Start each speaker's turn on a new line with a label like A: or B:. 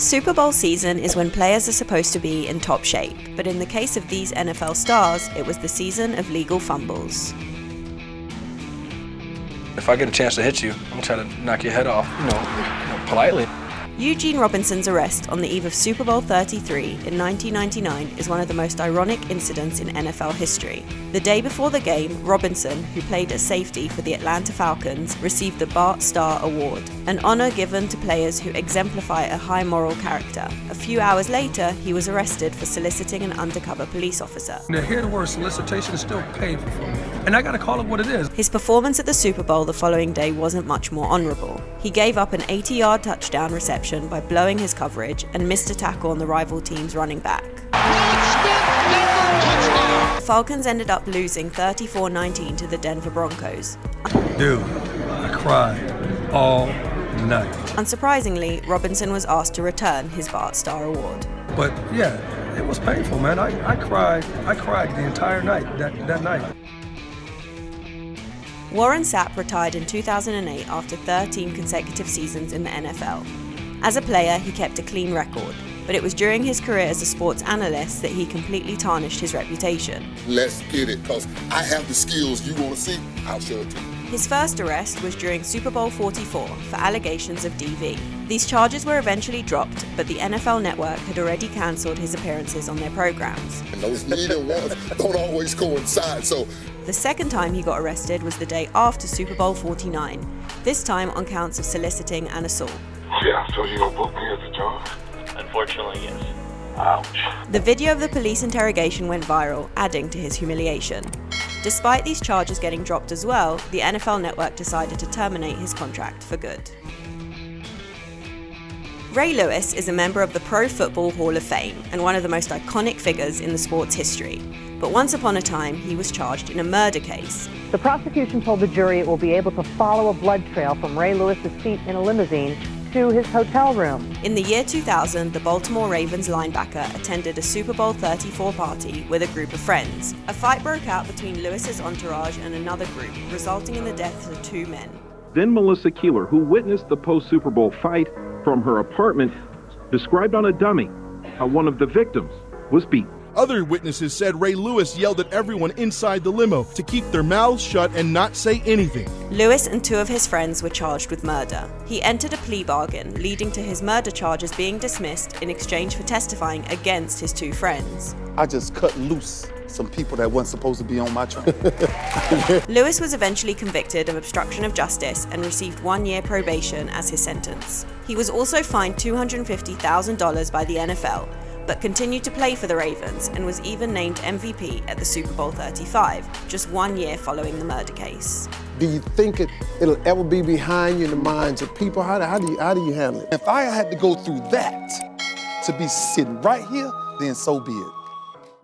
A: Super Bowl season is when players are supposed to be in top shape, but in the case of these NFL stars, it was the season of legal fumbles.
B: If I get a chance to hit you, I'm gonna try to knock your head off, politely.
A: Eugene Robinson's arrest on the eve of Super Bowl 33 in 1999 is one of the most ironic incidents in NFL history. The day before the game, Robinson, who played as safety for the Atlanta Falcons, received the Bart Starr Award, an honor given to players who exemplify a high moral character. A few hours later, he was arrested for soliciting an undercover police officer.
C: To hear the word solicitation is still painful for me, and I gotta call it what it is.
A: His performance at the Super Bowl the following day wasn't much more honorable. He gave up an 80-yard touchdown reception by blowing his coverage and missed a tackle on the rival team's running back. The Falcons ended up losing 34-19 to the Denver Broncos.
C: Dude, I cried all night.
A: Unsurprisingly, Robinson was asked to return his Bart Starr Award.
C: But yeah, it was painful, man. I cried the entire night, that night.
A: Warren Sapp retired in 2008 after 13 consecutive seasons in the NFL. As a player, he kept a clean record, but it was during his career as a sports analyst that he completely tarnished his reputation.
D: Let's get it, because I have the skills you want to see, I'll show it to you.
A: His first arrest was during Super Bowl 44 for allegations of DV. These charges were eventually dropped, but the NFL Network had already cancelled his appearances on their programs.
D: And those need and wants don't always coincide, so...
A: The second time he got arrested was the day after Super Bowl 49, this time on counts of soliciting and assault.
D: Yeah, so you gonna book me as a charge?
E: Unfortunately, yes.
D: Ouch.
A: The video of the police interrogation went viral, adding to his humiliation. Despite these charges getting dropped as well, the NFL Network decided to terminate his contract for good. Ray Lewis is a member of the Pro Football Hall of Fame and one of the most iconic figures in the sport's history. But once upon a time, he was charged in a murder case.
F: The prosecution told the jury it will be able to follow a blood trail from Ray Lewis's seat in a limousine to his hotel room.
A: In the year 2000, the Baltimore Ravens linebacker attended a Super Bowl 34 party with a group of friends. A fight broke out between Lewis's entourage and another group, resulting in the deaths of two men.
G: Then Melissa Keeler, who witnessed the post-Super Bowl fight from her apartment, described on a dummy how one of the victims was beaten.
H: Other witnesses said Ray Lewis yelled at everyone inside the limo to keep their mouths shut and not say anything.
A: Lewis and two of his friends were charged with murder. He entered a plea bargain, leading to his murder charges being dismissed in exchange for testifying against his two friends.
I: I just cut loose some people that weren't supposed to be on my train.
A: Lewis was eventually convicted of obstruction of justice and received 1 year probation as his sentence. He was also fined $250,000 by the NFL, but continued to play for the Ravens and was even named MVP at the Super Bowl 35, just 1 year following the murder case.
J: Do you think it'll ever be behind you in the minds of people? How do you handle it?
I: If I had to go through that to be sitting right here, then so be it.